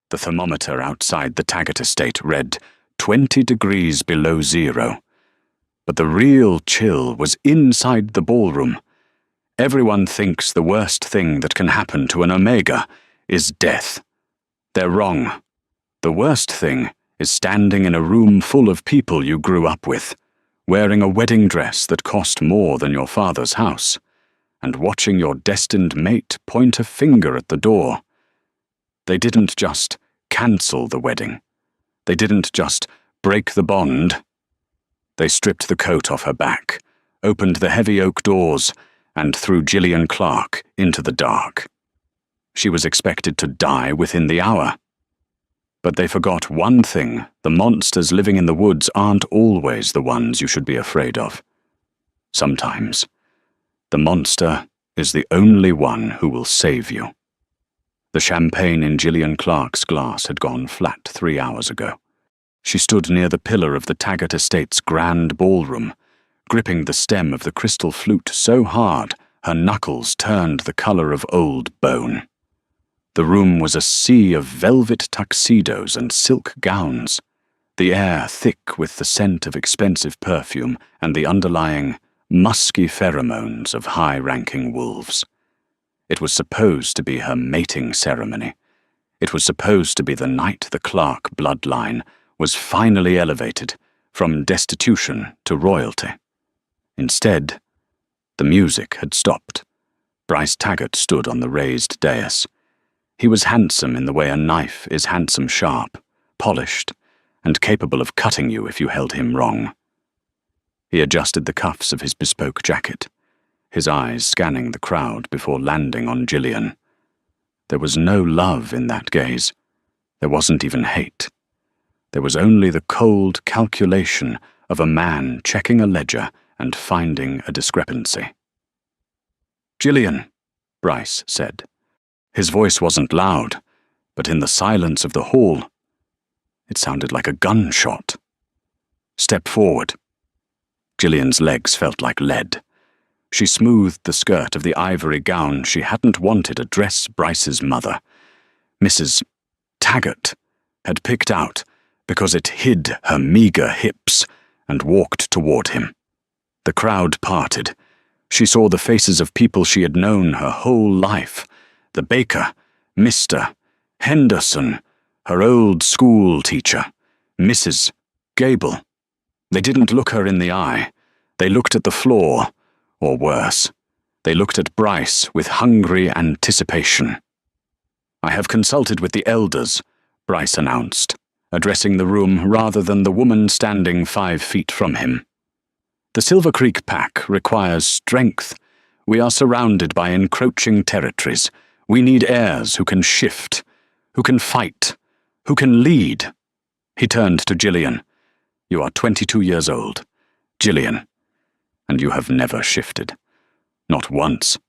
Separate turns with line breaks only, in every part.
The thermometer outside the Taggart estate read 20 degrees below zero. But the real chill was inside the ballroom. Everyone thinks the worst thing that can happen to an Omega is death. They're wrong. The worst thing is standing in a room full of people you grew up with, wearing a wedding dress that cost more than your father's house, and watching your destined mate point a finger at the door. They didn't just cancel the wedding. They didn't just break the bond. They stripped the coat off her back, opened the heavy oak doors, and threw Gillian Clark into the dark. She was expected to die within the hour. But they forgot one thing: the monsters living in the woods aren't always the ones you should be afraid of. Sometimes, the monster is the only one who will save you. The champagne in Gillian Clark's glass had gone flat 3 hours ago. She stood near the pillar of the Taggart estate's grand ballroom, gripping the stem of the crystal flute so hard her knuckles turned the color of old bone. The room was a sea of velvet tuxedos and silk gowns, the air thick with the scent of expensive perfume and the underlying, musky pheromones of high-ranking wolves. It was supposed to be her mating ceremony. It was supposed to be the night the Clark bloodline was finally elevated from destitution to royalty. Instead, the music had stopped. Bryce Taggart stood on the raised dais. He was handsome in the way a knife is handsome sharp, polished, and capable of cutting you if you held him wrong. He adjusted the cuffs of his bespoke jacket, his eyes scanning the crowd before landing on Gillian. There was no love in that gaze. There wasn't even hate. There was only the cold calculation of a man checking a ledger and finding a discrepancy. "Gillian," Bryce said. His voice wasn't loud, but in the silence of the hall, it sounded like a gunshot. "Step forward." Gillian's legs felt like lead. She smoothed the skirt of the ivory gown she hadn't wanted address Bryce's mother, Mrs. Taggart, had picked out because it hid her meager hips, and walked toward him. The crowd parted. She saw the faces of people she had known her whole life: the baker, Mr. Henderson, her old school teacher, Mrs. Gable. They didn't look her in the eye. They looked at the floor, or worse, they looked at Bryce with hungry anticipation. "I have consulted with the elders," Bryce announced, addressing the room rather than the woman standing 5 feet from him. "The Silver Creek Pack requires strength. We are surrounded by encroaching territories. We need heirs who can shift, who can fight, who can lead." He turned to Gillian. "You are 22 years old, Gillian, and you have never shifted. Not once."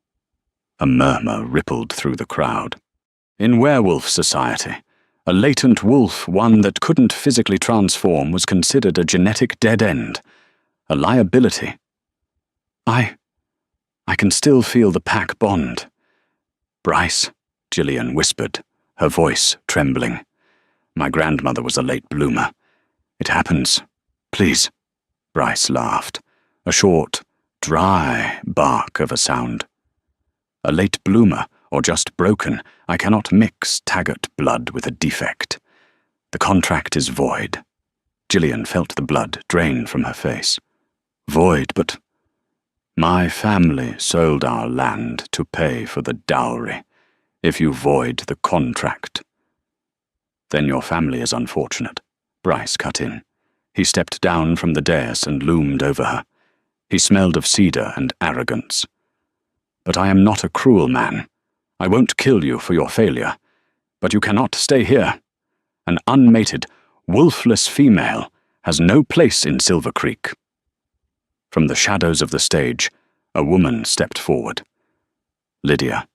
A murmur rippled through the crowd. In werewolf society, a latent wolf, one that couldn't physically transform, was considered a genetic dead end, a liability. I can still feel the pack bond." "Bryce," Gillian whispered, her voice trembling. "My grandmother was a late bloomer. It happens. Please." Bryce laughed, a short, dry bark of a sound. "A late bloomer, or just broken, I cannot mix Taggart blood with a defect. The contract is void." Gillian felt the blood drain from her face. "Void, but my family sold our land to pay for the dowry. If you void the contract, then your family is unfortunate," Bryce cut in. He stepped down from the dais and loomed over her. He smelled of cedar and arrogance. "But I am not a cruel man. I won't kill you for your failure. But you cannot stay here. An unmated, wolfless female has no place in Silver Creek." From the shadows of the stage, a woman stepped forward. Lydia.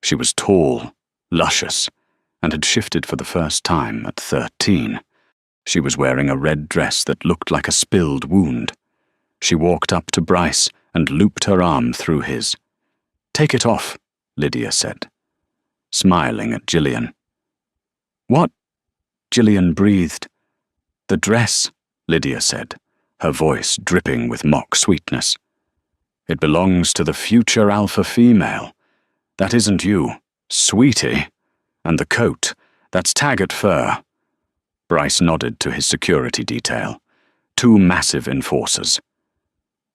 She was tall, luscious, and had shifted for the first time at 13. She was wearing a red dress that looked like a spilled wound. She walked up to Bryce and looped her arm through his. "Take it off," Lydia said, smiling at Gillian. What? Gillian breathed. The dress, Lydia said, her voice dripping with mock sweetness. It belongs to the future alpha female. That isn't you, sweetie. And the coat, that's taggart fur. Bryce nodded to his security detail. 2 massive enforcers.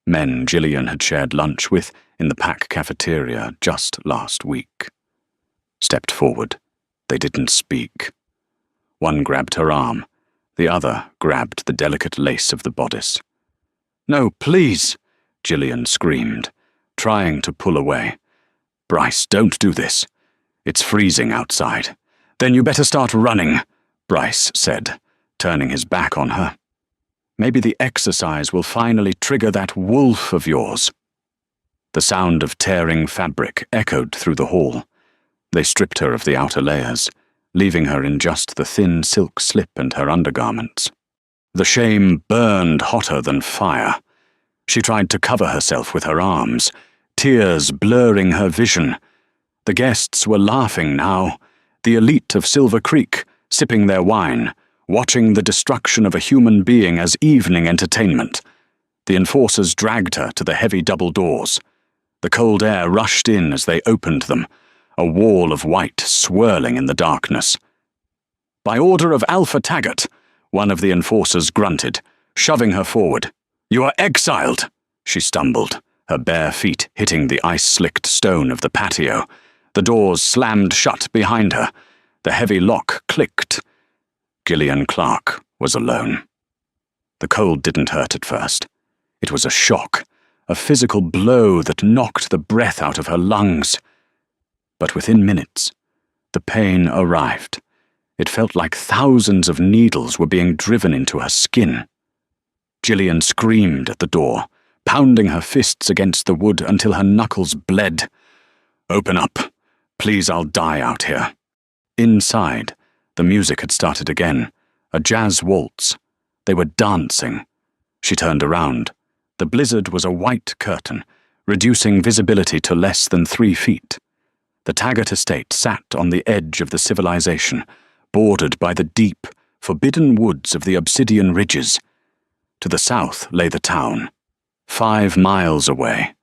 Men Gillian had shared lunch with in the pack cafeteria just last week. Stepped forward. They didn't speak. One grabbed her arm. The other grabbed the delicate lace of the bodice. "No, please!" Gillian screamed, trying to pull away. "Bryce, don't do this. It's freezing outside." "Then you better start running," Bryce said, turning his back on her. "Maybe the exercise will finally trigger that wolf of yours." The sound of tearing fabric echoed through the hall. They stripped her of the outer layers, leaving her in just the thin silk slip and her undergarments. The shame burned hotter than fire. She tried to cover herself with her arms, tears blurring her vision. The guests were laughing now, the elite of Silver Creek, sipping their wine, watching the destruction of a human being as evening entertainment. The enforcers dragged her to the heavy double doors. The cold air rushed in as they opened them, a wall of white swirling in the darkness. "By order of Alpha Taggart," one of the enforcers grunted, shoving her forward. "You are exiled," she stumbled, her bare feet hitting the ice-slicked stone of the patio. The doors slammed shut behind her. The heavy lock clicked. Gillian Clark was alone. The cold didn't hurt at first. It was a shock, a physical blow that knocked the breath out of her lungs. But within minutes, the pain arrived. It felt like thousands of needles were being driven into her skin. Gillian screamed at the door, pounding her fists against the wood until her knuckles bled. "Open up. Please, I'll die out here." Inside, the music had started again, a jazz waltz. They were dancing. She turned around. The blizzard was a white curtain, reducing visibility to less than 3 feet. The Taggart estate sat on the edge of the civilization, bordered by the deep, forbidden woods of the Obsidian Ridges. To the south lay the town, 5 miles away.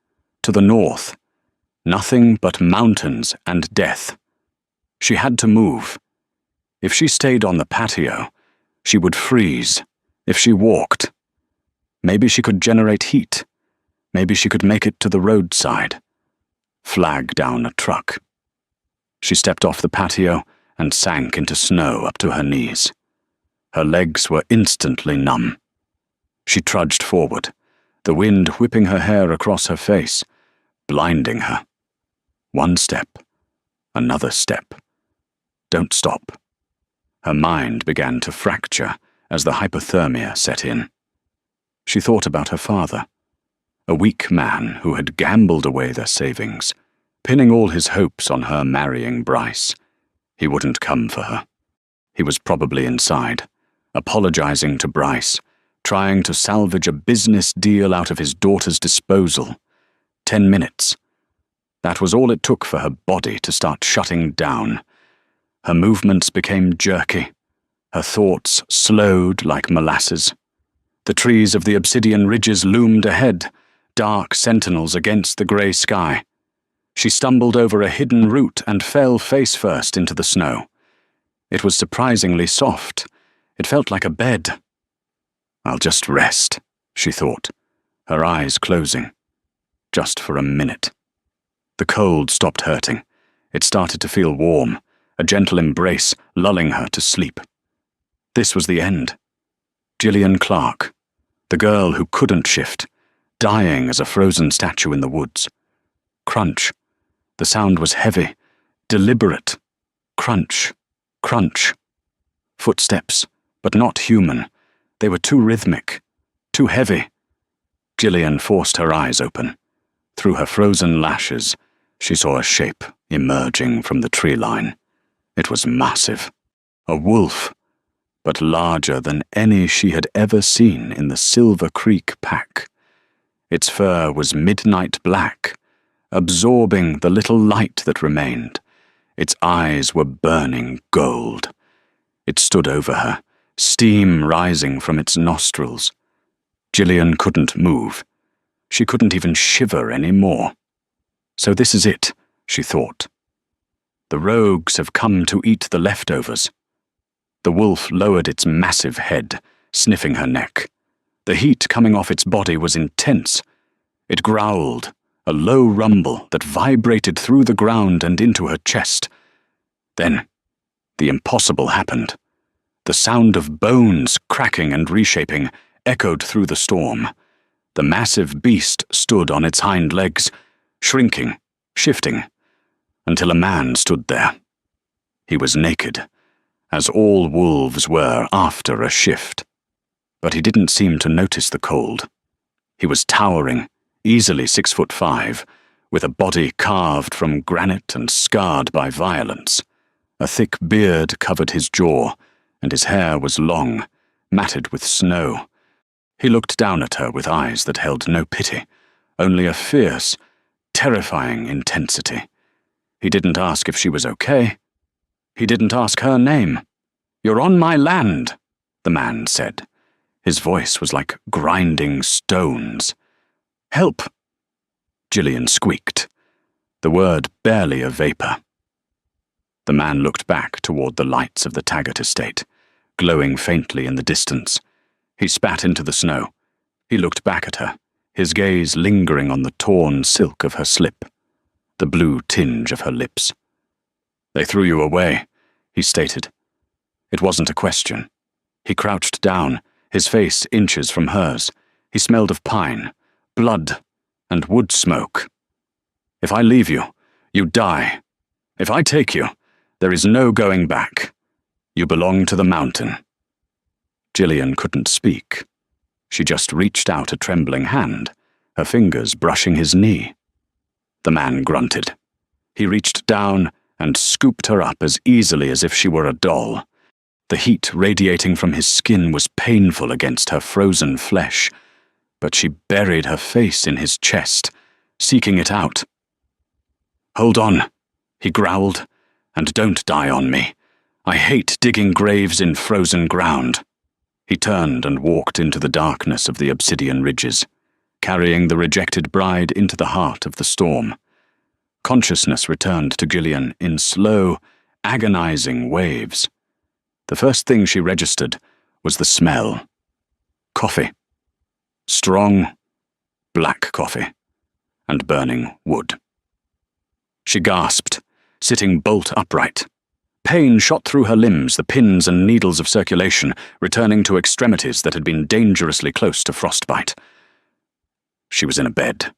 To the north, nothing but mountains and death. She had to move. If she stayed on the patio, she would freeze. If she walked, maybe she could generate heat. Maybe she could make it to the roadside. Flag down a truck. She stepped off the patio and sank into snow up to her knees. Her legs were instantly numb. She trudged forward, the wind whipping her hair across her face, blinding her. 1 step, another step. Don't stop. Her mind began to fracture as the hypothermia set in. She thought about her father, a weak man who had gambled away their savings, pinning all his hopes on her marrying Bryce. He wouldn't come for her. He was probably inside, apologizing to Bryce, trying to salvage a business deal out of his daughter's disposal. 10 minutes. That was all it took for her body to start shutting down. Her movements became jerky. Her thoughts slowed like molasses. The trees of the Obsidian Ridges loomed ahead, dark sentinels against the grey sky. She stumbled over a hidden root and fell face first into the snow. It was surprisingly soft. It felt like a bed. "I'll just rest," she thought, her eyes closing. Just for a minute. The cold stopped hurting. It started to feel warm, a gentle embrace lulling her to sleep. This was the end. Gillian Clark, the girl who couldn't shift, dying as a frozen statue in the woods. Crunch. The sound was heavy, deliberate. Crunch, crunch. Footsteps, but not human. They were too rhythmic, too heavy. Gillian forced her eyes open. Through her frozen lashes, she saw a shape emerging from the tree line. It was massive. A wolf, but larger than any she had ever seen in the Silver Creek pack. Its fur was midnight black, absorbing the little light that remained. Its eyes were burning gold. It stood over her, steam rising from its nostrils. Gillian couldn't move. She couldn't even shiver any more. So this is it, she thought. The rogues have come to eat the leftovers. The wolf lowered its massive head, sniffing her neck. The heat coming off its body was intense. It growled, a low rumble that vibrated through the ground and into her chest. Then, the impossible happened. The sound of bones cracking and reshaping echoed through the storm. The massive beast stood on its hind legs, shrinking, shifting, until a man stood there. He was naked, as all wolves were after a shift. But he didn't seem to notice the cold. He was towering, easily 6'5", with a body carved from granite and scarred by violence. A thick beard covered his jaw, and his hair was long, matted with snow. He looked down at her with eyes that held no pity, only a fierce, terrifying intensity. He didn't ask if she was okay. He didn't ask her name. "You're on my land," the man said. His voice was like grinding stones. "Help!" Gillian squeaked, the word barely a vapor. The man looked back toward the lights of the Taggart estate, glowing faintly in the distance. He spat into the snow. He looked back at her, his gaze lingering on the torn silk of her slip, the blue tinge of her lips. "They threw you away," he stated. It wasn't a question. He crouched down, his face inches from hers. He smelled of pine, blood, and wood smoke. "If I leave you, you die. If I take you, there is no going back. You belong to the mountain." Gillian couldn't speak. She just reached out a trembling hand, her fingers brushing his knee. The man grunted. He reached down and scooped her up as easily as if she were a doll. The heat radiating from his skin was painful against her frozen flesh, but she buried her face in his chest, seeking it out. "Hold on," he growled, "and don't die on me. I hate digging graves in frozen ground." He turned and walked into the darkness of the obsidian ridges, carrying the rejected bride into the heart of the storm. Consciousness returned to Gillian in slow, agonizing waves. The first thing she registered was the smell. Coffee. Strong, black coffee, and burning wood. She gasped, sitting bolt upright. Pain shot through her limbs, the pins and needles of circulation returning to extremities that had been dangerously close to frostbite. She was in a bed.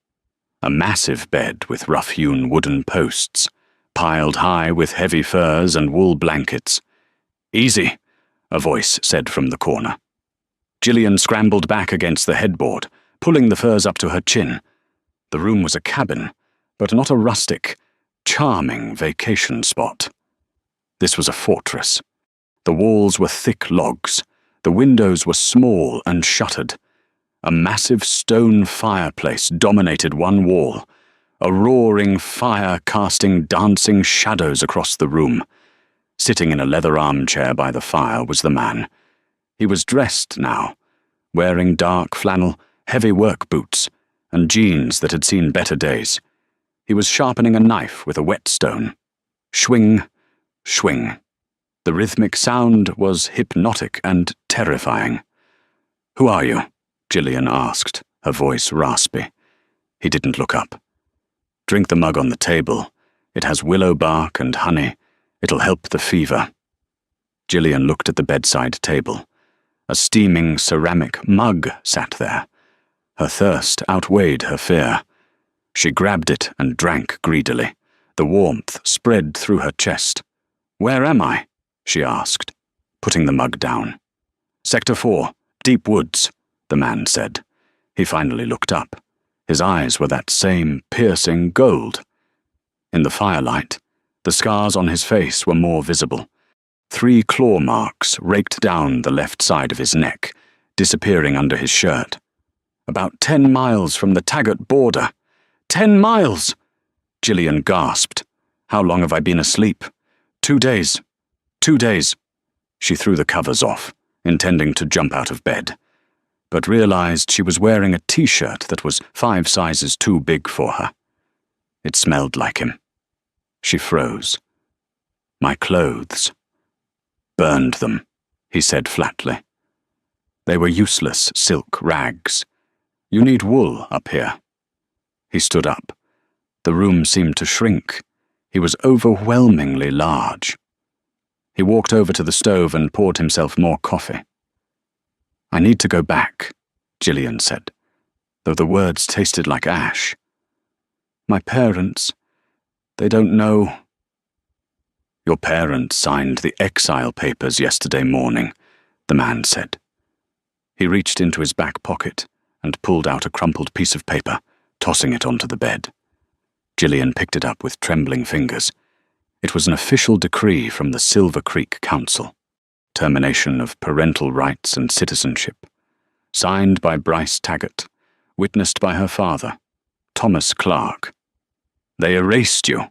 A massive bed with rough-hewn wooden posts, piled high with heavy furs and wool blankets. "Easy," a voice said from the corner. Gillian scrambled back against the headboard, pulling the furs up to her chin. The room was a cabin, but not a rustic, charming vacation spot. This was a fortress. The walls were thick logs. The windows were small and shuttered. A massive stone fireplace dominated one wall, a roaring fire casting dancing shadows across the room. Sitting in a leather armchair by the fire was the man. He was dressed now, wearing dark flannel, heavy work boots, and jeans that had seen better days. He was sharpening a knife with a whetstone. Swing, swing. The rhythmic sound was hypnotic and terrifying. "Who are you?" Gillian asked, her voice raspy. He didn't look up. "Drink the mug on the table. It has willow bark and honey. It'll help the fever." Gillian looked at the bedside table. A steaming ceramic mug sat there. Her thirst outweighed her fear. She grabbed it and drank greedily. The warmth spread through her chest. "Where am I?" she asked, putting the mug down. "Sector 4, Deep Woods," the man said. He finally looked up. His eyes were that same piercing gold. In the firelight, the scars on his face were more visible. 3 claw marks raked down the left side of his neck, disappearing under his shirt. "About 10 miles from the Taggart border. 10 miles!" Gillian gasped. "How long have I been asleep?" 2 days. 2 days." She threw the covers off, intending to jump out of bed, but realized she was wearing a t-shirt that was 5 sizes too big for her. It smelled like him. She froze. "My clothes." "Burned them," he said flatly. "They were useless silk rags. You need wool up here." He stood up. The room seemed to shrink. He was overwhelmingly large. He walked over to the stove and poured himself more coffee. "I need to go back," Gillian said, though the words tasted like ash. "My parents, they don't know." "Your parents signed the exile papers yesterday morning," the man said. He reached into his back pocket and pulled out a crumpled piece of paper, tossing it onto the bed. Gillian picked it up with trembling fingers. It was an official decree from the Silver Creek Council. Termination of parental rights and citizenship. Signed by Bryce Taggart, witnessed by her father, Thomas Clark. "They erased you,"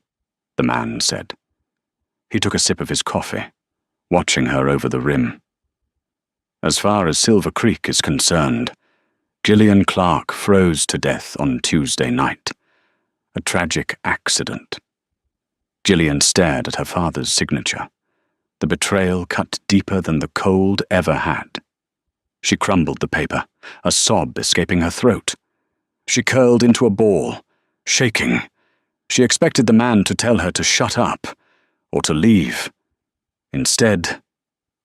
the man said. He took a sip of his coffee, watching her over the rim. As far as Silver Creek is concerned, Gillian Clark froze to death on Tuesday night. A tragic accident. Gillian stared at her father's signature. The betrayal cut deeper than the cold ever had. She crumbled the paper, a sob escaping her throat. She curled into a ball, shaking. She expected the man to tell her to shut up, or to leave. Instead,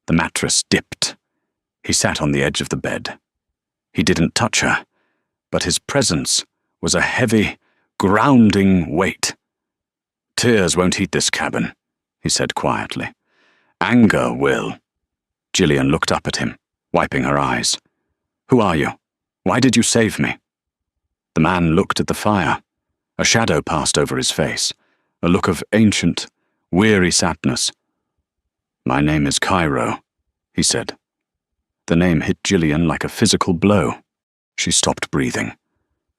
the mattress dipped. He sat on the edge of the bed. He didn't touch her, but his presence was a heavy, grounding weight. "Tears won't heat this cabin," he said quietly. "Anger will." Gillian looked up at him, wiping her eyes. "Who are you? Why did you save me?" The man looked at the fire. A shadow passed over his face, a look of ancient, weary sadness. "My name is Cairo," he said. The name hit Gillian like a physical blow. She stopped breathing.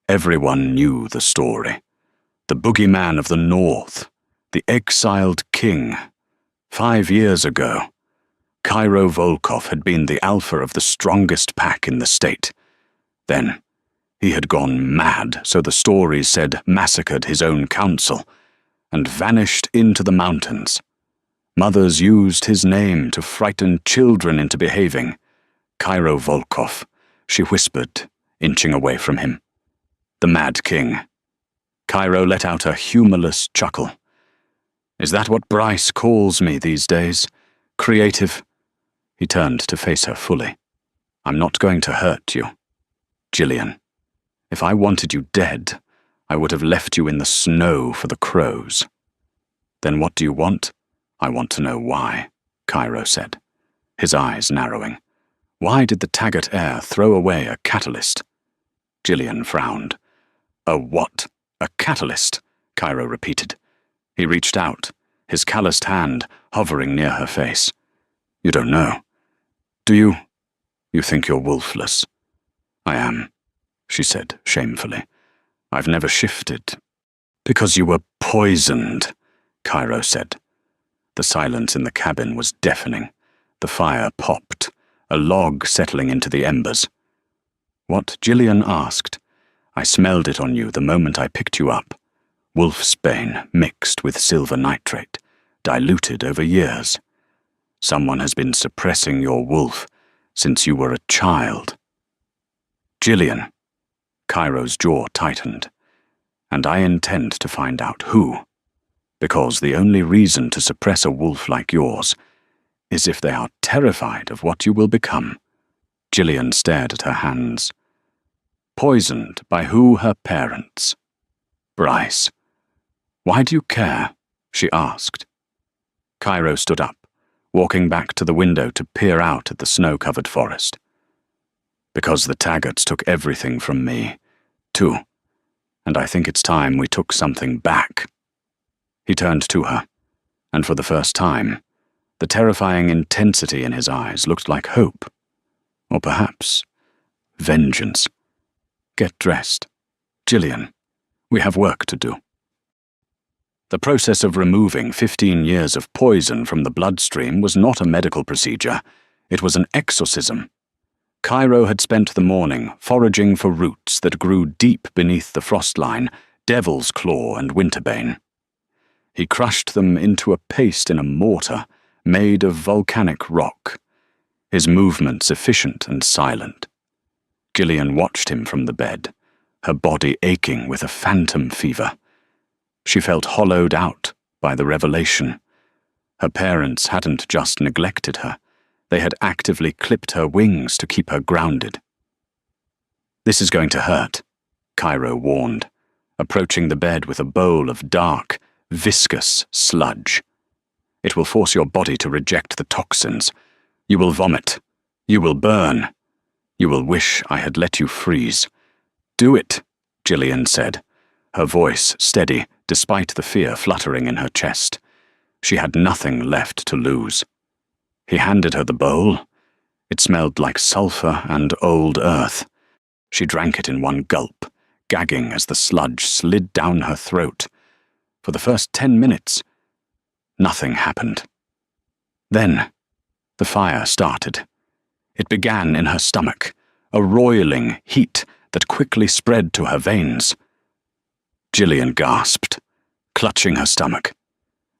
Everyone knew the story. The boogeyman of the North, the exiled king. 5 years ago, Cairo Volkov had been the alpha of the strongest pack in the state. Then, he had gone mad, so the stories said, massacred his own council, and vanished into the mountains. Mothers used his name to frighten children into behaving. "Cairo Volkov," she whispered, inching away from him. "The Mad King." Cairo let out a humorless chuckle. "Is that what Bryce calls me these days? Creative?" He turned to face her fully. "I'm not going to hurt you. Gillian, if I wanted you dead, I would have left you in the snow for the crows." "Then what do you want?" "I want to know why," Cairo said, his eyes narrowing. "Why did the Taggart heir throw away a catalyst?" Gillian frowned. "A what?" "A catalyst," Cairo repeated. He reached out, his calloused hand hovering near her face. "You don't know. Do you? You think you're wolfless." "I am," she said shamefully. "I've never shifted." "Because you were poisoned," Cairo said. The silence in the cabin was deafening. The fire popped, a log settling into the embers. "What?" Gillian asked. "I smelled it on you the moment I picked you up. Wolfsbane mixed with silver nitrate, diluted over years. Someone has been suppressing your wolf since you were a child." "Gillian," Cairo's jaw tightened, "and I intend to find out who. Because the only reason to suppress a wolf like yours is if they are terrified of what you will become." Gillian stared at her hands. "Poisoned by who? Her parents?" "Bryce." "Why do you care?" she asked. Cairo stood up, walking back to the window to peer out at the snow-covered forest. "Because the Taggarts took everything from me, too, and I think it's time we took something back." He turned to her, and for the first time, the terrifying intensity in his eyes looked like hope, or perhaps vengeance. "Get dressed. Gillian, we have work to do." The process of removing 15 years of poison from the bloodstream was not a medical procedure. It was an exorcism. Cairo had spent the morning foraging for roots that grew deep beneath the frost line, devil's claw and winterbane. He crushed them into a paste in a mortar made of volcanic rock, his movements efficient and silent. Gillian watched him from the bed, her body aching with a phantom fever. She felt hollowed out by the revelation. Her parents hadn't just neglected her, they had actively clipped her wings to keep her grounded. "This is going to hurt," Cairo warned, approaching the bed with a bowl of dark, viscous sludge. "It will force your body to reject the toxins. You will vomit. You will burn. You will wish I had let you freeze." "Do it," Gillian said, her voice steady despite the fear fluttering in her chest. She had nothing left to lose. He handed her the bowl. It smelled like sulphur and old earth. She drank it in one gulp, gagging as the sludge slid down her throat. For the first 10 minutes, nothing happened. Then, the fire started. It began in her stomach, a roiling heat that quickly spread to her veins. Gillian gasped, clutching her stomach.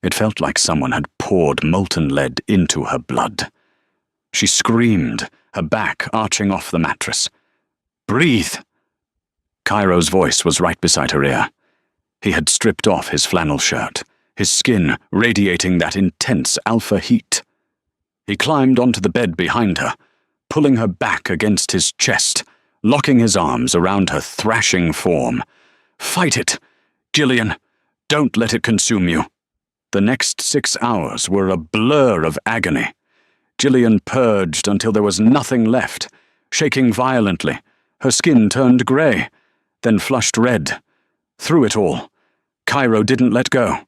It felt like someone had poured molten lead into her blood. She screamed, her back arching off the mattress. "Breathe!" Cairo's voice was right beside her ear. He had stripped off his flannel shirt, his skin radiating that intense alpha heat. He climbed onto the bed behind her, pulling her back against his chest, locking his arms around her thrashing form. "Fight it, Gillian. Don't let it consume you." The next 6 hours were a blur of agony. Gillian purged until there was nothing left, shaking violently. Her skin turned grey, then flushed red. Through it all, Cairo didn't let go.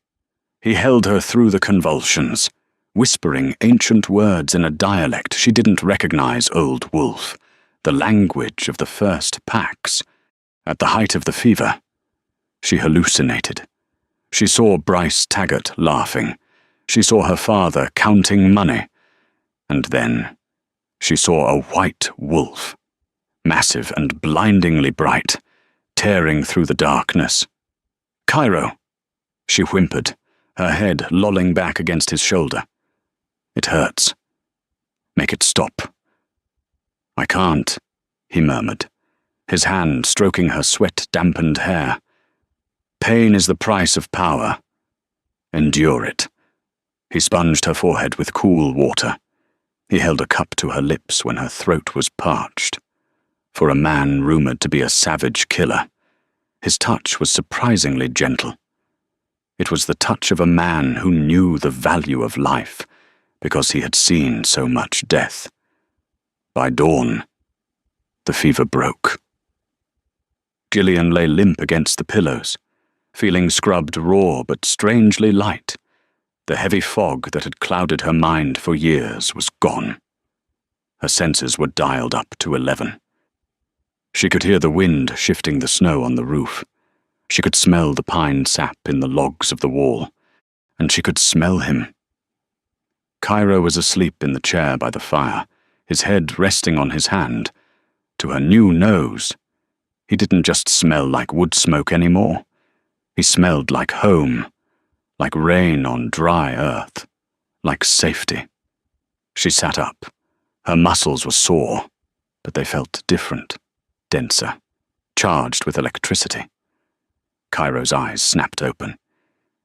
He held her through the convulsions, whispering ancient words in a dialect she didn't recognize Old Wolf, the language of the first packs. At the height of the fever, she hallucinated. She saw Bryce Taggart laughing. She saw her father counting money. And then she saw a white wolf, massive and blindingly bright, tearing through the darkness. "Cairo," she whimpered, her head lolling back against his shoulder. "It hurts. Make it stop." "I can't," he murmured, his hand stroking her sweat-dampened hair. "Pain is the price of power. Endure it." He sponged her forehead with cool water. He held a cup to her lips when her throat was parched. For a man rumored to be a savage killer, his touch was surprisingly gentle. It was the touch of a man who knew the value of life because he had seen so much death. By dawn, the fever broke. Gillian lay limp against the pillows, feeling scrubbed raw but strangely light. The heavy fog that had clouded her mind for years was gone. Her senses were dialed up to 11. She could hear the wind shifting the snow on the roof. She could smell the pine sap in the logs of the wall, and she could smell him. Cairo was asleep in the chair by the fire, his head resting on his hand. To her new nose, he didn't just smell like wood smoke anymore. He smelled like home, like rain on dry earth, like safety. She sat up. Her muscles were sore, but they felt different, denser, charged with electricity. Cairo's eyes snapped open.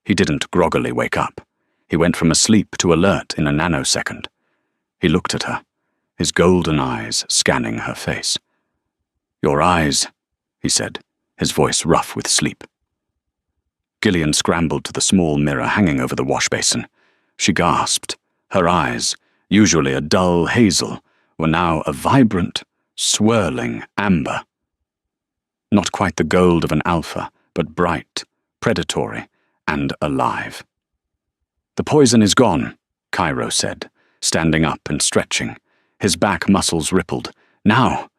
He didn't groggily wake up. He went from asleep to alert in a nanosecond. He looked at her, his golden eyes scanning her face. "Your eyes," he said, his voice rough with sleep. Gillian scrambled to the small mirror hanging over the wash basin. She gasped. Her eyes, usually a dull hazel, were now a vibrant, swirling amber. Not quite the gold of an alpha, but bright, predatory, and alive. "The poison is gone," Cairo said, standing up and stretching. His back muscles rippled. "Now,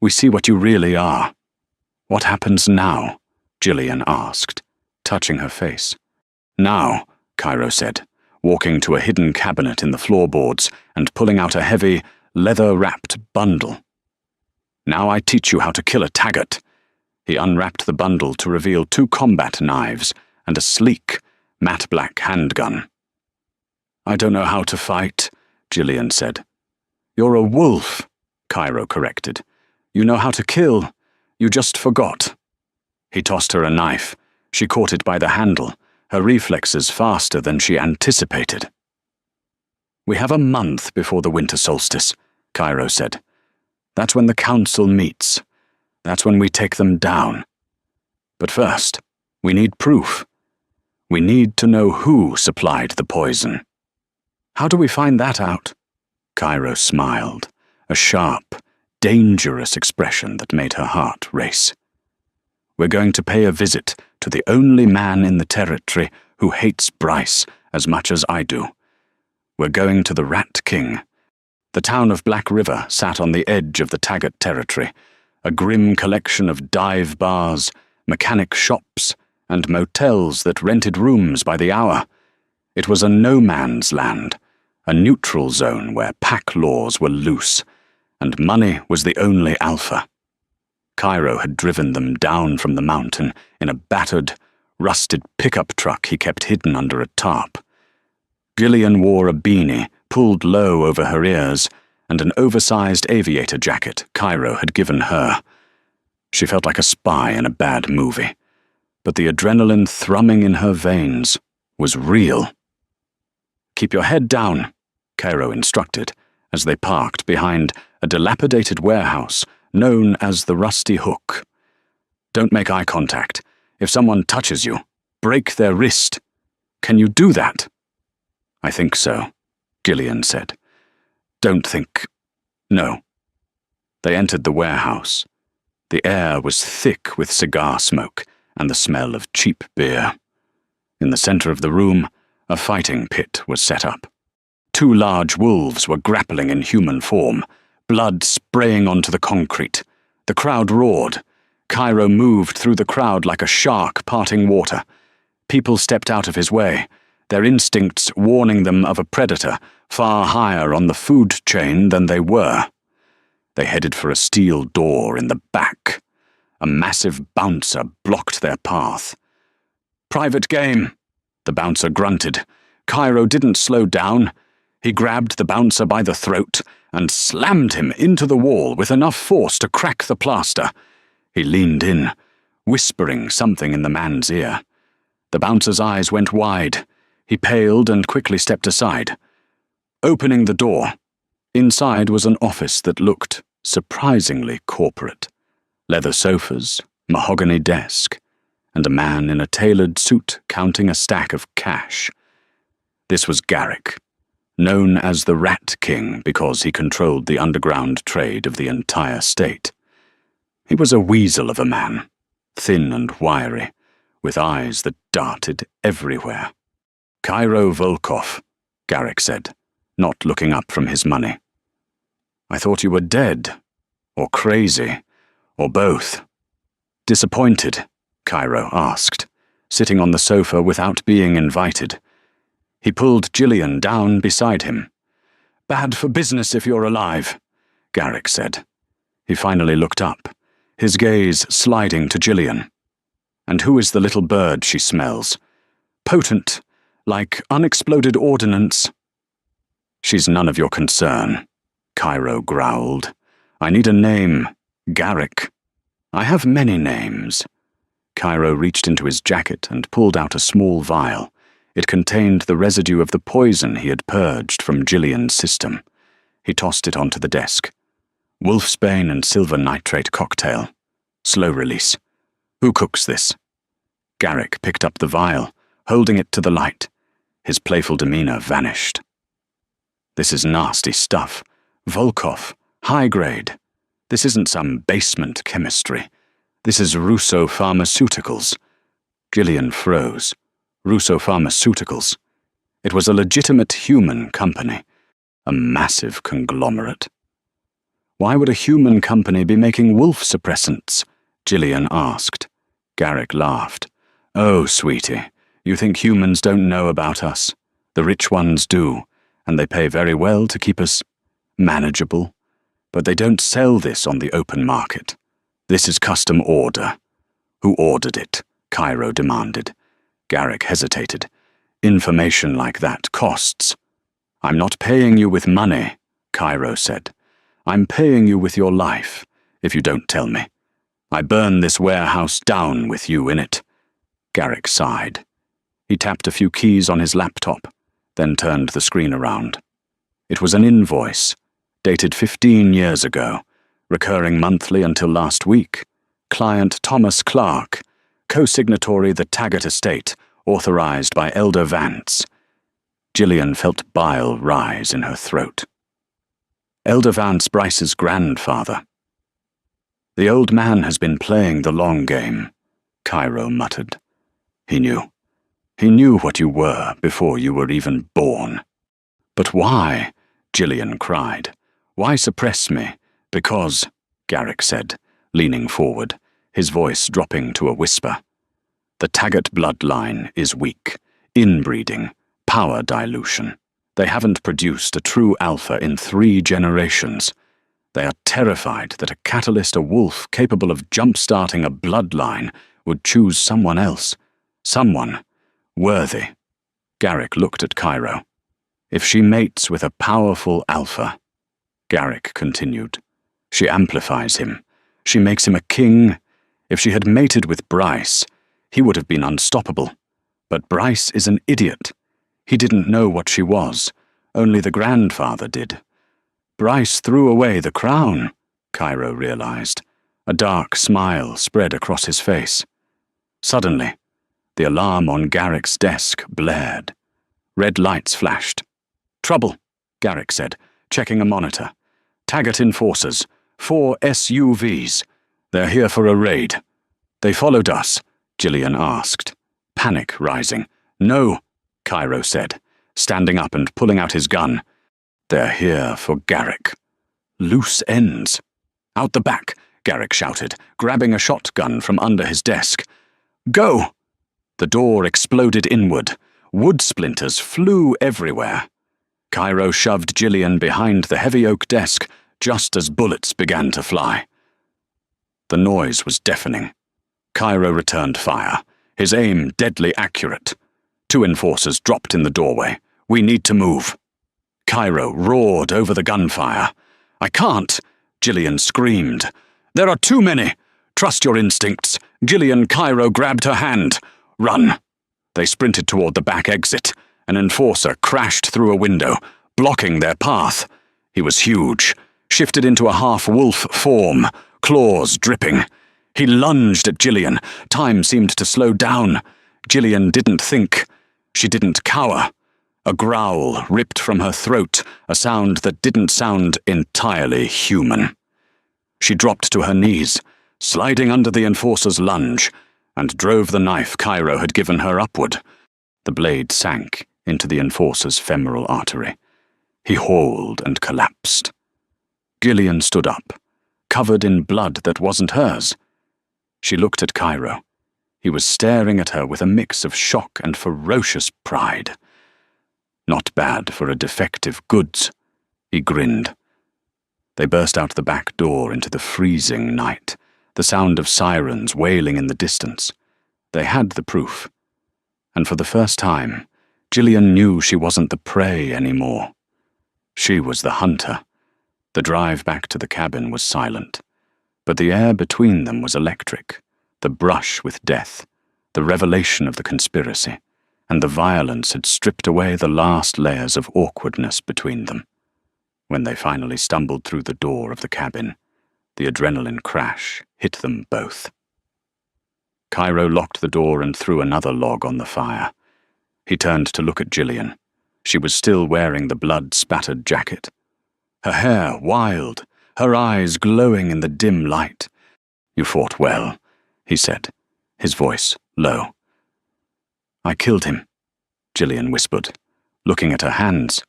we see what you really are." "What happens now?" Gillian asked, touching her face. Now, Cairo said, walking to a hidden cabinet in the floorboards and pulling out a heavy, leather-wrapped bundle. Now I teach you how to kill a taggart. He unwrapped the bundle to reveal 2 combat knives and a sleek, matte-black handgun. I don't know how to fight, Gillian said. You're a wolf, Cairo corrected. You know how to kill. You just forgot. He tossed her a knife. She caught it by the handle, her reflexes faster than she anticipated. We have a month before the winter solstice, Cairo said. That's when the council meets. That's when we take them down. But first, we need proof. We need to know who supplied the poison. How do we find that out? Cairo smiled, a sharp, dangerous expression that made her heart race. We're going to pay a visit to the only man in the territory who hates Bryce as much as I do. We're going to the Rat King. The town of Black River sat on the edge of the Taggart territory, a grim collection of dive bars, mechanic shops, and motels that rented rooms by the hour. It was a no-man's land, a neutral zone where pack laws were loose, and money was the only alpha. Cairo had driven them down from the mountain in a battered, rusted pickup truck he kept hidden under a tarp. Gillian wore a beanie pulled low over her ears and an oversized aviator jacket Cairo had given her. She felt like a spy in a bad movie, but the adrenaline thrumming in her veins was real. Keep your head down, Cairo instructed as they parked behind a dilapidated warehouse known as the Rusty Hook. Don't make eye contact. If someone touches you, break their wrist. Can you do that? I think so, Gillian said. Don't think. No. They entered the warehouse. The air was thick with cigar smoke and the smell of cheap beer. In the center of the room, a fighting pit was set up. 2 large wolves were grappling in human form, blood spraying onto the concrete. The crowd roared. Cairo moved through the crowd like a shark parting water. People stepped out of his way, their instincts warning them of a predator far higher on the food chain than they were. They headed for a steel door in the back. A massive bouncer blocked their path. Private game, the bouncer grunted. Cairo didn't slow down. He grabbed the bouncer by the throat and slammed him into the wall with enough force to crack the plaster. He leaned in, whispering something in the man's ear. The bouncer's eyes went wide. He paled and quickly stepped aside. Opening the door, inside was an office that looked surprisingly corporate. Leather sofas, mahogany desk, and a man in a tailored suit counting a stack of cash. This was Garrick, known as the Rat King because he controlled the underground trade of the entire state. He was a weasel of a man, thin and wiry, with eyes that darted everywhere. Cairo Volkov, Garrick said, not looking up from his money. I thought you were dead, or crazy, or both. Disappointed, Cairo asked, sitting on the sofa without being invited. He pulled Gillian down beside him. Bad for business if you're alive, Garrick said. He finally looked up, his gaze sliding to Gillian. And who is the little bird she smells? Potent, like unexploded ordnance. She's none of your concern, Cairo growled. I need a name, Garrick. I have many names. Cairo reached into his jacket and pulled out a small vial. It contained the residue of the poison he had purged from Gillian's system. He tossed it onto the desk. Wolfsbane and silver nitrate cocktail. Slow release. Who cooks this? Garrick picked up the vial, holding it to the light. His playful demeanor vanished. This is nasty stuff. Volkov. High grade. This isn't some basement chemistry. This is Russo Pharmaceuticals. Gillian froze. Russo Pharmaceuticals. It was a legitimate human company. A massive conglomerate. Why would a human company be making wolf suppressants? Gillian asked. Garrick laughed. Oh, sweetie, You think humans don't know about us. The rich ones do, and they pay very well to keep us manageable. But they don't sell this on the open market. This is custom order. Who ordered it? Cairo demanded. Garrick hesitated. Information like that costs. I'm not paying you with money, Cairo said. I'm paying you with your life, if you don't tell me. I burn this warehouse down with you in it. Garrick sighed. He tapped a few keys on his laptop, then turned the screen around. It was an invoice, dated 15 years ago, recurring monthly until last week. Client Thomas Clark, co-signatory the Taggart estate, authorized by Elder Vance. Gillian felt bile rise in her throat. Elder Vance Bryce's grandfather. The old man has been playing the long game, Cairo muttered. He knew. He knew what you were before you were even born. But why? Gillian cried. Why suppress me? Because, Garrick said, leaning forward, his voice dropping to a whisper. The Taggart bloodline is weak. Inbreeding. Power dilution. They haven't produced a true alpha in 3 generations. They are terrified that a catalyst, a wolf capable of jump-starting a bloodline, would choose someone else. Someone worthy. Garrick looked at Cairo. If she mates with a powerful alpha, Garrick continued, she amplifies him. She makes him a king. If she had mated with Bryce, he would have been unstoppable. But Bryce is an idiot. He didn't know what she was. Only the grandfather did. Bryce threw away the crown, Cairo realized. A dark smile spread across his face. Suddenly, the alarm on Garrick's desk blared. Red lights flashed. Trouble, Garrick said, checking a monitor. Taggart enforcers. 4 SUVs. They're here for a raid. They followed us, Gillian asked, panic rising. No, Cairo said, standing up and pulling out his gun. They're here for Garrick. Loose ends. Out the back, Garrick shouted, grabbing a shotgun from under his desk. Go! The door exploded inward. Wood splinters flew everywhere. Cairo shoved Gillian behind the heavy oak desk just as bullets began to fly. The noise was deafening. Cairo returned fire, his aim deadly accurate. 2 enforcers dropped in the doorway. We need to move. Cairo roared over the gunfire. I can't, Gillian screamed. There are too many. Trust your instincts. Gillian Cairo grabbed her hand. Run. They sprinted toward the back exit. An enforcer crashed through a window, blocking their path. He was huge, shifted into a half-wolf form, claws dripping. He lunged at Gillian. Time seemed to slow down. Gillian didn't think. She didn't cower. A growl ripped from her throat, a sound that didn't sound entirely human. She dropped to her knees, sliding under the enforcer's lunge, and drove the knife Cairo had given her upward. The blade sank into the enforcer's femoral artery. He hauled and collapsed. Gillian stood up, covered in blood that wasn't hers. She looked at Cairo. He was staring at her with a mix of shock and ferocious pride. Not bad for a defective goods, he grinned. They burst out the back door into the freezing night, the sound of sirens wailing in the distance. They had the proof. And for the first time, Gillian knew she wasn't the prey anymore. She was the hunter. The drive back to the cabin was silent, but the air between them was electric, the brush with death, the revelation of the conspiracy, and the violence had stripped away the last layers of awkwardness between them. When they finally stumbled through the door of the cabin, the adrenaline crash hit them both. Cairo locked the door and threw another log on the fire. He turned to look at Gillian. She was still wearing the blood-spattered jacket. Her hair wild, her eyes glowing in the dim light. You fought well, he said, his voice low. I killed him, Gillian whispered, looking at her hands.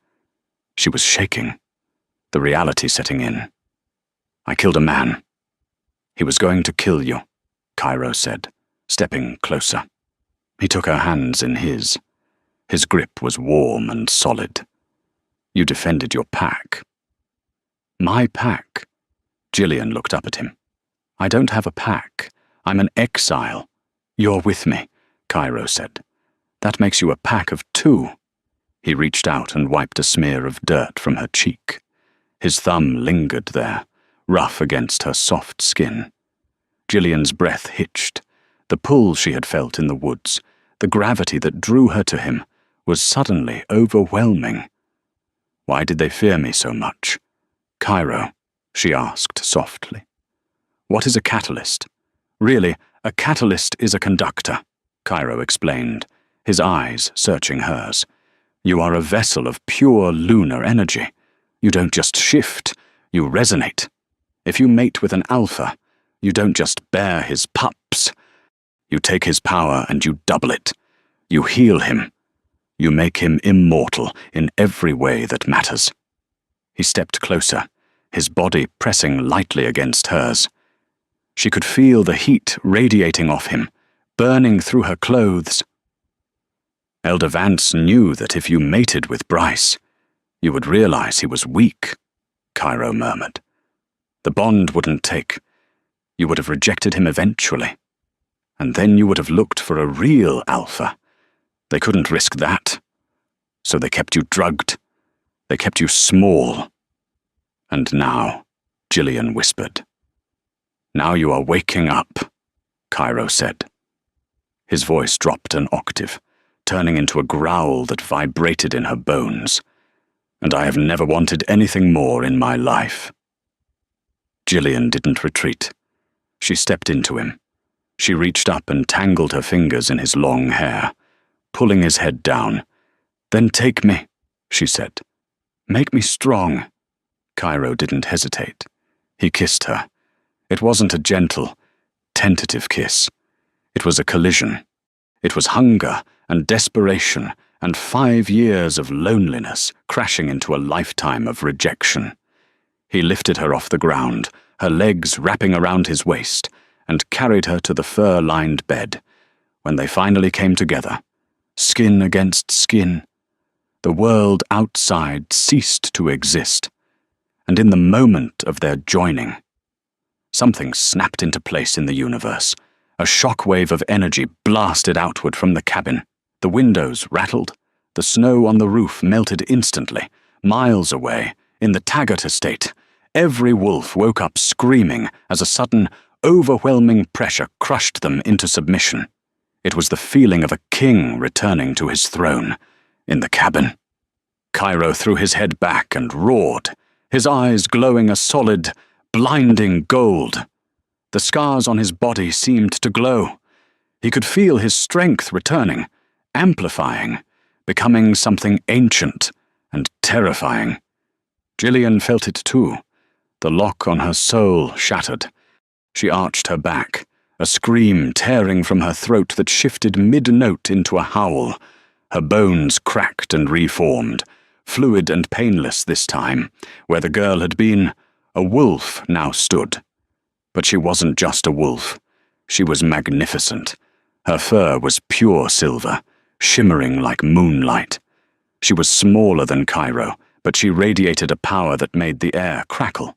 She was shaking, the reality setting in. I killed a man. He was going to kill you, Cairo said, stepping closer. He took her hands in his. His grip was warm and solid. You defended your pack. My pack? Gillian looked up at him. I don't have a pack. I'm an exile. You're with me, Cairo said. That makes you a pack of 2. He reached out and wiped a smear of dirt from her cheek. His thumb lingered there, rough against her soft skin. Gillian's breath hitched. The pull she had felt in the woods, the gravity that drew her to him, was suddenly overwhelming. Why did they fear me so much? Cairo, she asked softly. What is a catalyst? Really, a catalyst is a conductor, Cairo explained, his eyes searching hers. You are a vessel of pure lunar energy. You don't just shift, you resonate. If you mate with an alpha, you don't just bear his pups. You take his power and you double it. You heal him. You make him immortal in every way that matters. He stepped closer, his body pressing lightly against hers. She could feel the heat radiating off him, burning through her clothes. Elder Vance knew that if you mated with Bryce, you would realize he was weak, Cairo murmured. The bond wouldn't take. You would have rejected him eventually. And then you would have looked for a real alpha. They couldn't risk that. So they kept you drugged. They kept you small. And now, Gillian whispered. Now you are waking up, Cairo said. His voice dropped an octave, turning into a growl that vibrated in her bones. And I have never wanted anything more in my life. Gillian didn't retreat. She stepped into him. She reached up and tangled her fingers in his long hair, pulling his head down. Then take me, she said. Make me strong. Cairo didn't hesitate. He kissed her. It wasn't a gentle, tentative kiss. It was a collision. It was hunger and desperation and 5 years of loneliness crashing into a lifetime of rejection. He lifted her off the ground, her legs wrapping around his waist, and carried her to the fur-lined bed. When they finally came together, skin against skin, the world outside ceased to exist, and in the moment of their joining, something snapped into place in the universe. A shockwave of energy blasted outward from the cabin. The windows rattled. The snow on the roof melted instantly. Miles away, in the Taggart estate, every wolf woke up screaming as a sudden, overwhelming pressure crushed them into submission. It was the feeling of a king returning to his throne. In the cabin, Cairo threw his head back and roared, his eyes glowing a solid, blinding gold. The scars on his body seemed to glow. He could feel his strength returning, amplifying, becoming something ancient and terrifying. Gillian felt it too. The lock on her soul shattered. She arched her back, a scream tearing from her throat that shifted mid-note into a howl. Her bones cracked and reformed, fluid and painless this time. Where the girl had been, a wolf now stood. But she wasn't just a wolf. She was magnificent. Her fur was pure silver, shimmering like moonlight. She was smaller than Cairo, but she radiated a power that made the air crackle.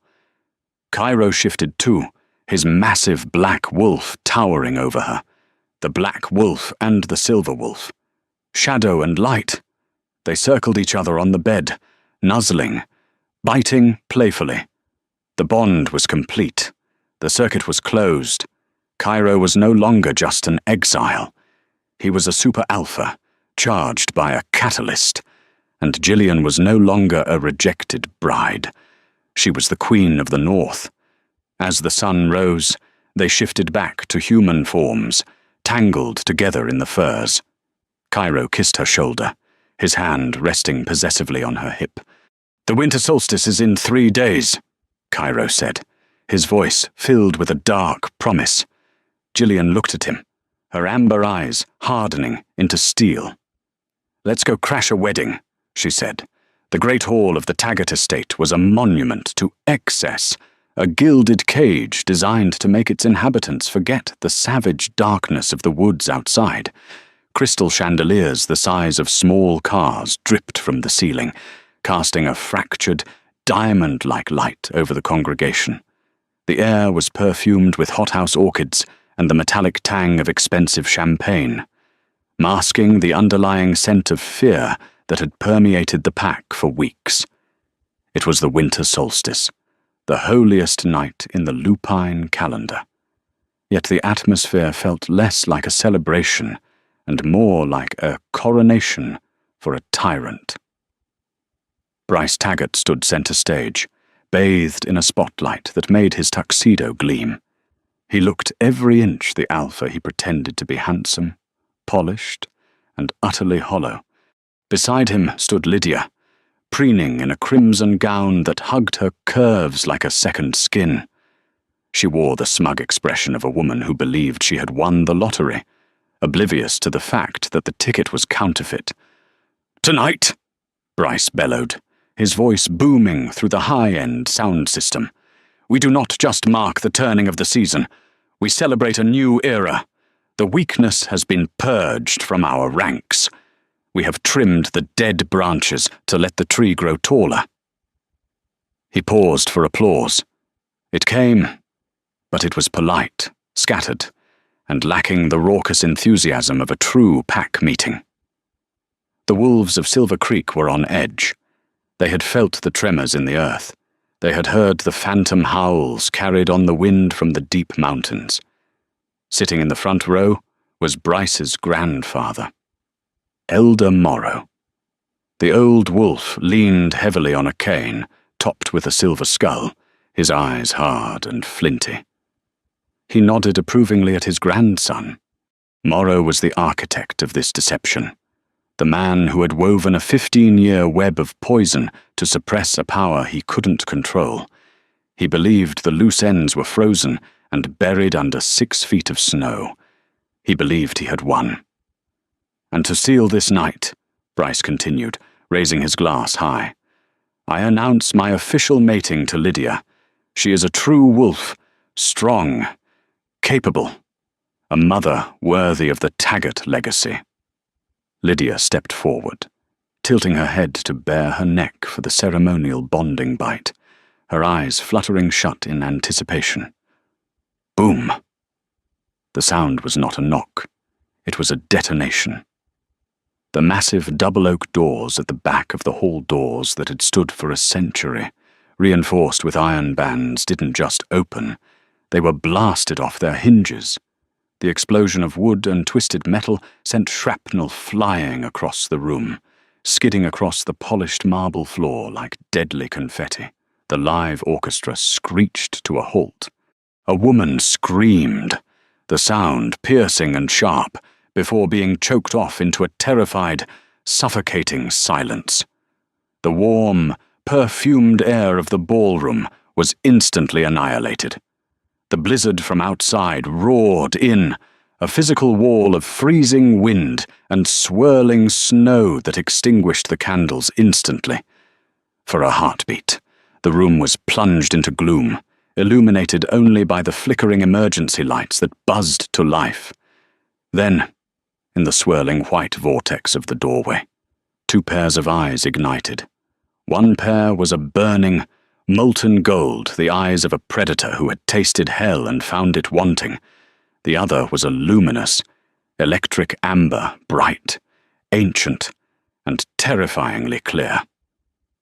Cairo shifted too, his massive black wolf towering over her. The black wolf and the silver wolf. Shadow and light. They circled each other on the bed, nuzzling, biting playfully. The bond was complete. The circuit was closed. Cairo was no longer just an exile. He was a super alpha, charged by a catalyst, and Gillian was no longer a rejected bride. She was the queen of the north. As the sun rose, they shifted back to human forms, tangled together in the furs. Cairo kissed her shoulder, his hand resting possessively on her hip. The winter solstice is in 3 days, Cairo said, his voice filled with a dark promise. Gillian looked at him, her amber eyes hardening into steel. Let's go crash a wedding, she said. The great hall of the Taggart estate was a monument to excess, a gilded cage designed to make its inhabitants forget the savage darkness of the woods outside. Crystal chandeliers the size of small cars dripped from the ceiling, casting a fractured, diamond-like light over the congregation. The air was perfumed with hothouse orchids and the metallic tang of expensive champagne, masking the underlying scent of fear that had permeated the pack for weeks. It was the winter solstice, the holiest night in the lupine calendar. Yet the atmosphere felt less like a celebration and more like a coronation for a tyrant. Bryce Taggart stood center stage, bathed in a spotlight that made his tuxedo gleam. He looked every inch the alpha he pretended to be, handsome, polished, and utterly hollow. Beside him stood Lydia, preening in a crimson gown that hugged her curves like a second skin. She wore the smug expression of a woman who believed she had won the lottery, oblivious to the fact that the ticket was counterfeit. "Tonight!" Bryce bellowed, his voice booming through the high-end sound system. "We do not just mark the turning of the season. We celebrate a new era. The weakness has been purged from our ranks. We have trimmed the dead branches to let the tree grow taller." He paused for applause. It came, but it was polite, scattered, and lacking the raucous enthusiasm of a true pack meeting. The wolves of Silver Creek were on edge. They had felt the tremors in the earth. They had heard the phantom howls carried on the wind from the deep mountains. Sitting in the front row was Bryce's grandfather, Elder Morrow. The old wolf leaned heavily on a cane, topped with a silver skull, his eyes hard and flinty. He nodded approvingly at his grandson. Morrow was the architect of this deception, the man who had woven a 15-year web of poison to suppress a power he couldn't control. He believed the loose ends were frozen and buried under 6 feet of snow. He believed he had won. "And to seal this night," Bryce continued, raising his glass high, "I announce my official mating to Lydia. She is a true wolf, strong, capable, a mother worthy of the Taggart legacy." Lydia stepped forward, tilting her head to bare her neck for the ceremonial bonding bite, her eyes fluttering shut in anticipation. Boom! The sound was not a knock. It was a detonation. The massive double-oak doors at the back of the hall doors that had stood for a century, reinforced with iron bands, didn't just open. They were blasted off their hinges. The explosion of wood and twisted metal sent shrapnel flying across the room, skidding across the polished marble floor like deadly confetti. The live orchestra screeched to a halt. A woman screamed, the sound piercing and sharp, before being choked off into a terrified, suffocating silence. The warm, perfumed air of the ballroom was instantly annihilated. The blizzard from outside roared in, a physical wall of freezing wind and swirling snow that extinguished the candles instantly. For a heartbeat, the room was plunged into gloom, illuminated only by the flickering emergency lights that buzzed to life. Then, in the swirling white vortex of the doorway, 2 pairs of eyes ignited. One pair was a burning, molten gold, the eyes of a predator who had tasted hell and found it wanting. The other was a luminous, electric amber, bright, ancient, and terrifyingly clear.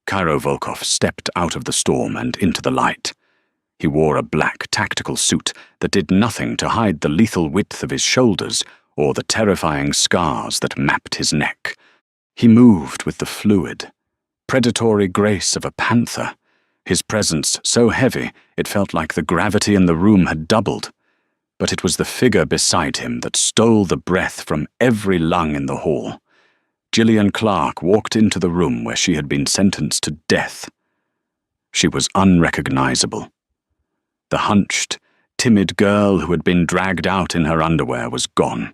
Cairo Volkov stepped out of the storm and into the light. He wore a black tactical suit that did nothing to hide the lethal width of his shoulders or the terrifying scars that mapped his neck. He moved with the fluid, predatory grace of a panther, his presence so heavy it felt like the gravity in the room had doubled. But it was the figure beside him that stole the breath from every lung in the hall. Gillian Clark walked into the room where she had been sentenced to death. She was unrecognizable. The hunched, timid girl who had been dragged out in her underwear was gone,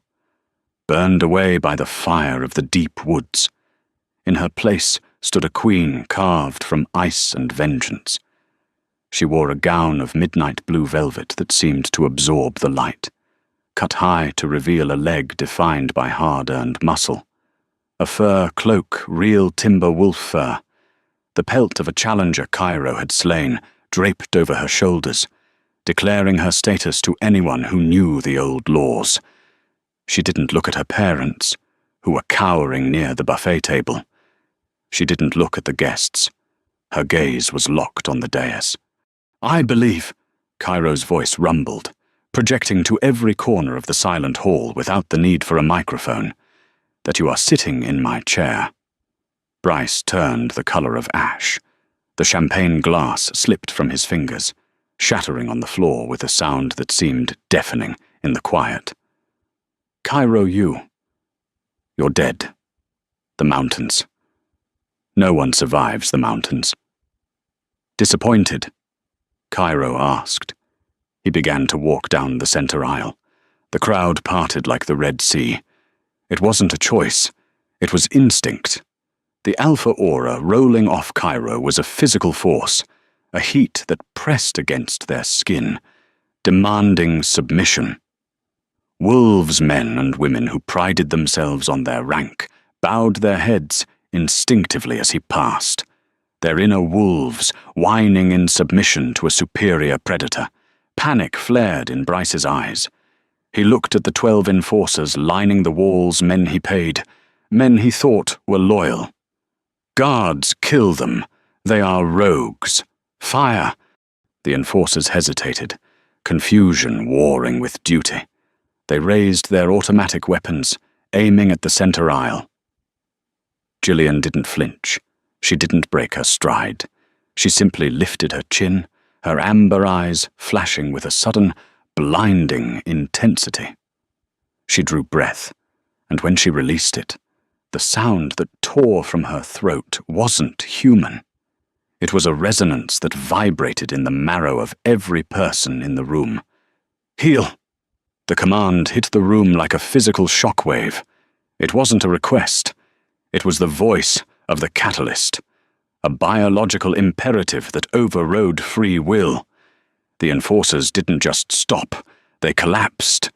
burned away by the fire of the deep woods. In her place stood a queen carved from ice and vengeance. She wore a gown of midnight blue velvet that seemed to absorb the light. cut high to reveal a leg defined by hard-earned muscle. A fur cloak, real timber wolf fur. The pelt of a challenger Cairo had slain, draped over her shoulders, declaring her status to anyone who knew the old laws. She didn't look at her parents, who were cowering near the buffet table. She didn't look at the guests. Her gaze was locked on the dais. "I believe," Cairo's voice rumbled, projecting to every corner of the silent hall without the need for a microphone, "that you are sitting in my chair." Bryce turned the color of ash. The champagne glass slipped from his fingers, shattering on the floor with a sound that seemed deafening in the quiet. "Cairo, you're dead. The mountains. No one survives the mountains." "Disappointed?" Cairo asked. He began to walk down the center aisle. The crowd parted like the Red Sea. It wasn't a choice. It was instinct. The alpha aura rolling off Cairo was a physical force, a heat that pressed against their skin, demanding submission. Wolves, men and women who prided themselves on their rank, bowed their heads instinctively as he passed, their inner wolves whining in submission to a superior predator. Panic flared in Bryce's eyes. He looked at the 12 enforcers lining the walls, men he paid, men he thought were loyal. "Guards, kill them. They are rogues. Fire!" The enforcers hesitated, confusion warring with duty. They raised their automatic weapons, aiming at the center aisle. Gillian didn't flinch. She didn't break her stride. She simply lifted her chin, her amber eyes flashing with a sudden, blinding intensity. She drew breath, and when she released it, the sound that tore from her throat wasn't human. It was a resonance that vibrated in the marrow of every person in the room. "Heal!" The command hit the room like a physical shockwave. It wasn't a request. It was the voice of the catalyst, a biological imperative that overrode free will. The enforcers didn't just stop, they collapsed.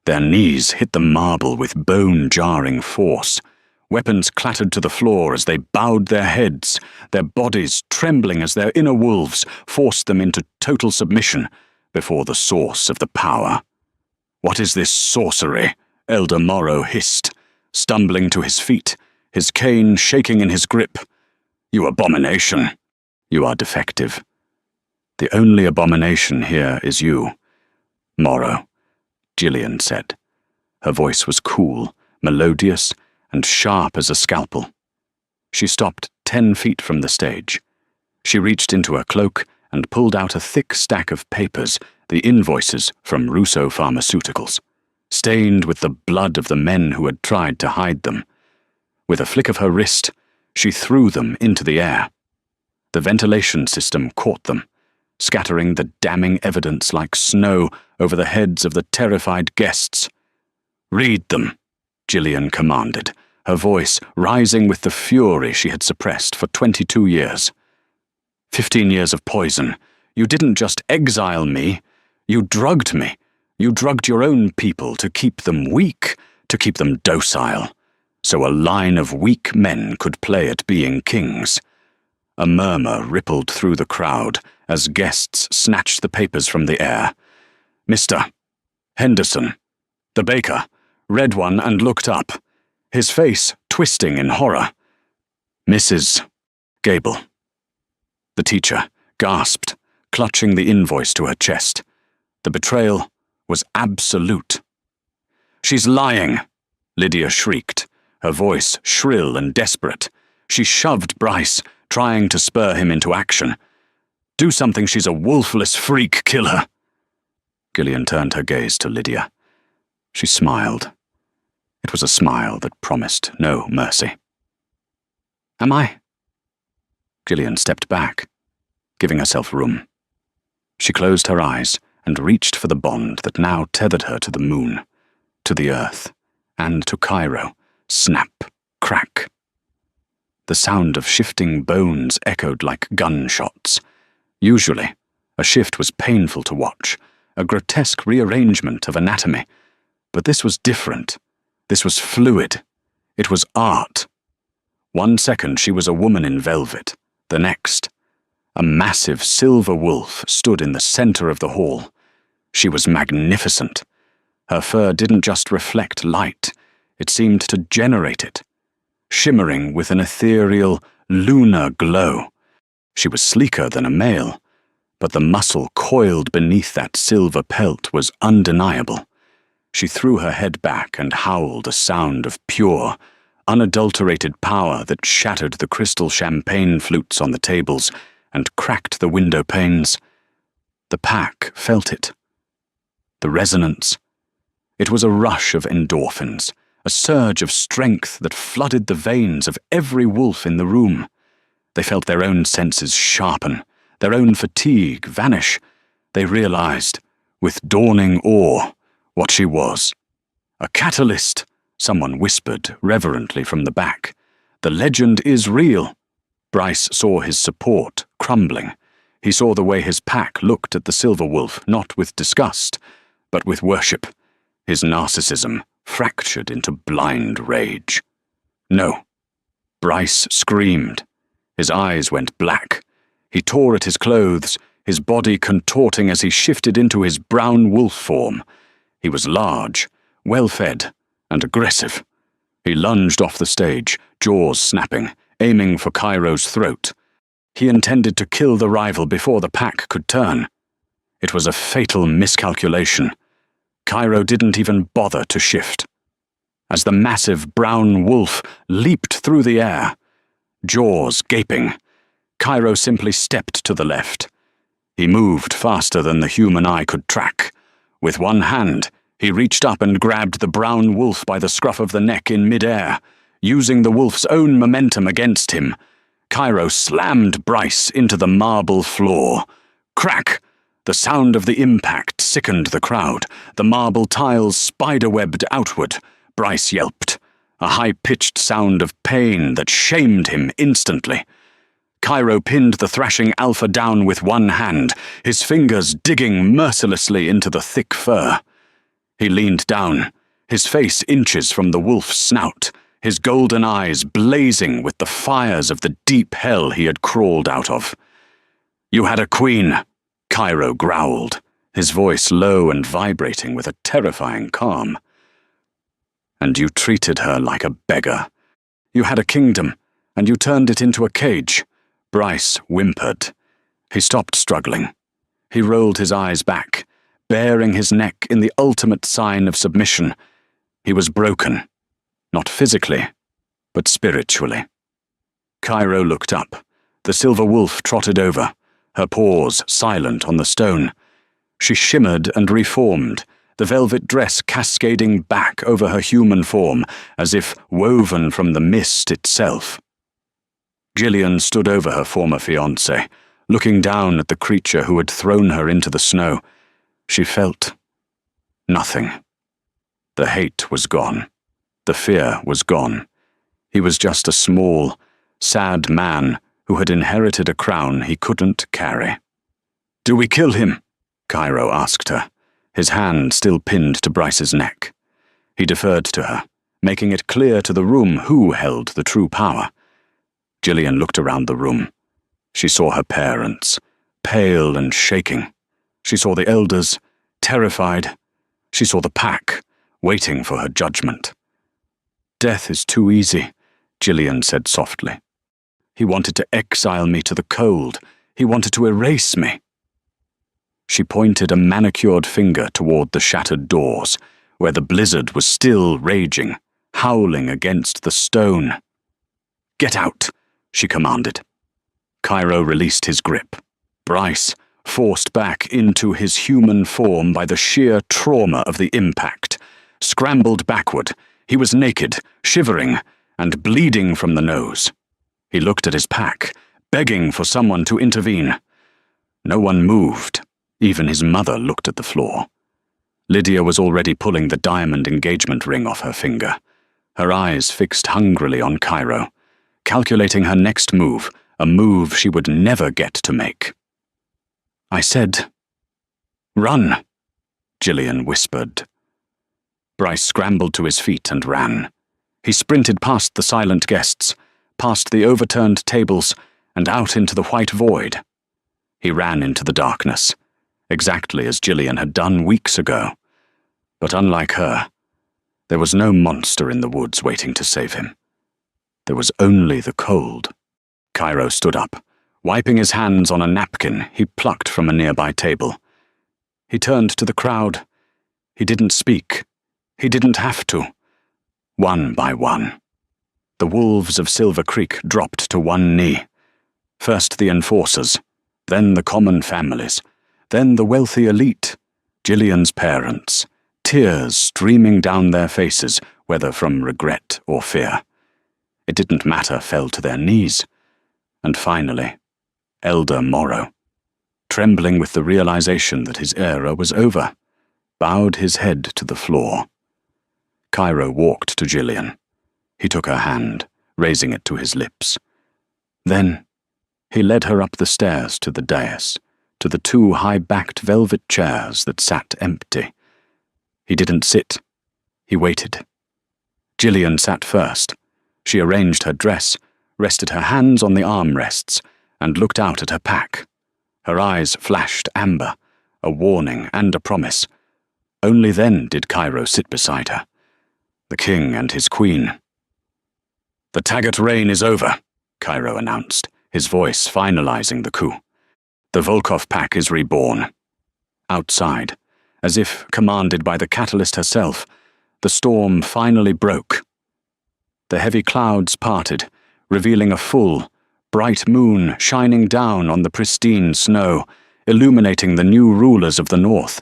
Their knees hit the marble with bone-jarring force. Weapons clattered to the floor as they bowed their heads, their bodies trembling as their inner wolves forced them into total submission before the source of the power. "What is this sorcery?" Elder Morrow hissed, stumbling to his feet, his cane shaking in his grip. "You abomination! You are defective. The only abomination here is you, Morrow," Gillian said. Her voice was cool, melodious, and sharp as a scalpel. She stopped 10 feet from the stage. She reached into her cloak and pulled out a thick stack of papers, the invoices from Russo Pharmaceuticals, stained with the blood of the men who had tried to hide them. With a flick of her wrist, she threw them into the air. The ventilation system caught them, scattering the damning evidence like snow over the heads of the terrified guests. "Read them," Gillian commanded, her voice rising with the fury she had suppressed for 22 years. 15 years of poison. You didn't just exile me, you drugged me. You drugged your own people to keep them weak, to keep them docile, so a line of weak men could play at being kings. A murmur rippled through the crowd as guests snatched the papers from the air. "Mr. Henderson," the baker, read one and looked up, his face twisting in horror. "Mrs. Gable." The teacher gasped, clutching the invoice to her chest. The betrayal was absolute. "She's lying," Lydia shrieked, her voice shrill and desperate. She shoved Bryce, trying to spur him into action. "Do something, she's a wolfless freak killer." Gillian turned her gaze to Lydia. She smiled. It was a smile that promised no mercy. "Am I?" Gillian stepped back, giving herself room. She closed her eyes and reached for the bond that now tethered her to the moon, to the earth, and to Cairo. Snap, crack. The sound of shifting bones echoed like gunshots. Usually, a shift was painful to watch, a grotesque rearrangement of anatomy, But this was different. This was fluid. It was art. 1 second she was a woman in velvet. The next, a massive silver wolf stood in the center of the hall. She was magnificent. Her fur didn't just reflect light, it seemed to generate it, shimmering with an ethereal, lunar glow. She was sleeker than a male, but the muscle coiled beneath that silver pelt was undeniable. She threw her head back and howled a sound of pure, unadulterated power that shattered the crystal champagne flutes on the tables and cracked the window panes. The pack felt it. The resonance. It was a rush of endorphins, a surge of strength that flooded the veins of every wolf in the room. They felt their own senses sharpen, their own fatigue vanish. They realized, with dawning awe, what she was. A catalyst, someone whispered reverently from the back. The legend is real. Bryce saw his support crumbling. He saw the way his pack looked at the silver wolf, not with disgust, but with worship. His narcissism fractured into blind rage. No. Bryce screamed. His eyes went black. He tore at his clothes, his body contorting as he shifted into his brown wolf form. He was large, well-fed, and aggressive. He lunged off the stage, jaws snapping, aiming for Cairo's throat. He intended to kill the rival before the pack could turn. It was a fatal miscalculation. Cairo didn't even bother to shift. As the massive brown wolf leaped through the air, jaws gaping, Cairo simply stepped to the left. He moved faster than the human eye could track. With one hand, he reached up and grabbed the brown wolf by the scruff of the neck in midair. Using the wolf's own momentum against him, Cairo slammed Bryce into the marble floor. Crack! The sound of the impact sickened the crowd. The marble tiles spiderwebbed outward. Bryce yelped, a high-pitched sound of pain that shamed him instantly. Cairo pinned the thrashing alpha down with one hand, his fingers digging mercilessly into the thick fur. He leaned down, his face inches from the wolf's snout, his golden eyes blazing with the fires of the deep hell he had crawled out of. "You had a queen," Cairo growled, his voice low and vibrating with a terrifying calm. "And you treated her like a beggar. You had a kingdom, and you turned it into a cage." Bryce whimpered. He stopped struggling. He rolled his eyes back, baring his neck in the ultimate sign of submission. He was broken, not physically, but spiritually. Cairo looked up. The silver wolf trotted over, her paws silent on the stone. She shimmered and reformed, the velvet dress cascading back over her human form, as if woven from the mist itself. Gillian stood over her former fiancé, looking down at the creature who had thrown her into the snow. She felt nothing. The hate was gone. The fear was gone. He was just a small, sad man who had inherited a crown he couldn't carry. "Do we kill him?" Cairo asked her, his hand still pinned to Bryce's neck. He deferred to her, making it clear to the room who held the true power. Gillian looked around the room. She saw her parents, pale and shaking. She saw the elders, terrified. She saw the pack, waiting for her judgment. "Death is too easy," Gillian said softly. "He wanted to exile me to the cold. He wanted to erase me." She pointed a manicured finger toward the shattered doors, where the blizzard was still raging, howling against the stone. "Get out," she commanded. Cairo released his grip. Bryce, forced back into his human form by the sheer trauma of the impact, scrambled backward. He was naked, shivering, and bleeding from the nose. He looked at his pack, begging for someone to intervene. No one moved. Even his mother looked at the floor. Lydia was already pulling the diamond engagement ring off her finger, her eyes fixed hungrily on Cairo, calculating her next move, a move she would never get to make. "I said, 'Run,'" Gillian whispered. Bryce scrambled to his feet and ran. He sprinted past the silent guests, past the overturned tables, and out into the white void. He ran into the darkness, exactly as Gillian had done weeks ago. But unlike her, there was no monster in the woods waiting to save him. There was only the cold. Cairo stood up. Wiping his hands on a napkin he plucked from a nearby table. He turned to the crowd. He didn't speak. He didn't have to. One by one, the wolves of Silver Creek dropped to one knee. First the enforcers, then the common families, then the wealthy elite, Gillian's parents, tears streaming down their faces, whether from regret or fear. It didn't matter, fell to their knees. And finally, Elder Morrow, trembling with the realization that his era was over, bowed his head to the floor. Cairo walked to Gillian. He took her hand, raising it to his lips. Then he led her up the stairs to the dais, to the two high-backed velvet chairs that sat empty. He didn't sit. He waited. Gillian sat first. She arranged her dress, rested her hands on the armrests, and looked out at her pack. Her eyes flashed amber, a warning and a promise. Only then did Cairo sit beside her, the king and his queen. "The Taggart reign is over," Cairo announced, his voice finalizing the coup. "The Volkov pack is reborn." Outside, as if commanded by the catalyst herself, the storm finally broke. The heavy clouds parted, revealing a full, bright moon shining down on the pristine snow, illuminating the new rulers of the North.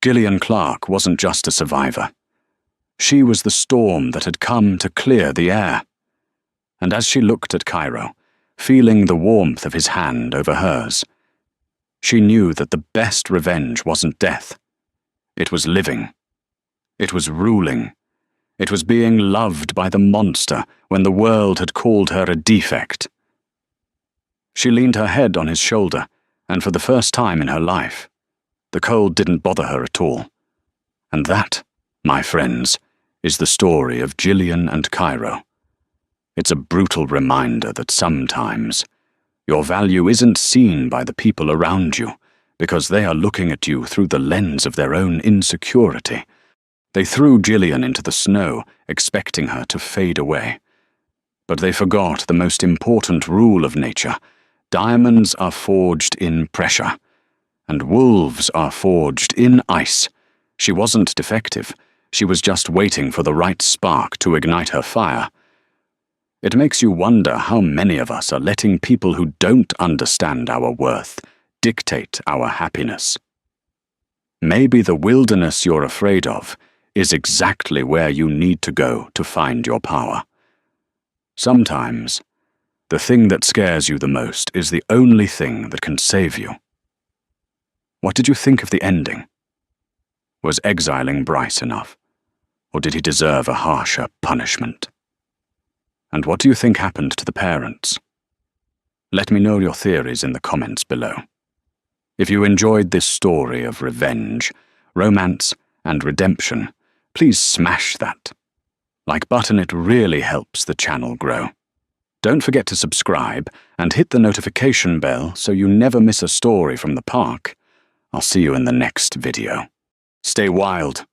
Gillian Clark wasn't just a survivor. She was the storm that had come to clear the air. And as she looked at Cairo, feeling the warmth of his hand over hers, she knew that the best revenge wasn't death. It was living. It was ruling. It was being loved by the monster when the world had called her a defect. She leaned her head on his shoulder, and for the first time in her life, the cold didn't bother her at all. And that, my friends, is the story of Gillian and Cairo. It's a brutal reminder that sometimes your value isn't seen by the people around you because they are looking at you through the lens of their own insecurity. They threw Gillian into the snow, expecting her to fade away. But they forgot the most important rule of nature. Diamonds are forged in pressure, and wolves are forged in ice. She wasn't defective. She was just waiting for the right spark to ignite her fire. It makes you wonder how many of us are letting people who don't understand our worth dictate our happiness. Maybe the wilderness you're afraid of is exactly where you need to go to find your power. Sometimes, the thing that scares you the most is the only thing that can save you. What did you think of the ending? Was exiling Bryce enough, or did he deserve a harsher punishment? And what do you think happened to the parents? Let me know your theories in the comments below. If you enjoyed this story of revenge, romance, and redemption, please smash that like button. It really helps the channel grow. Don't forget to subscribe and hit the notification bell so you never miss a story from the park. I'll see you in the next video. Stay wild.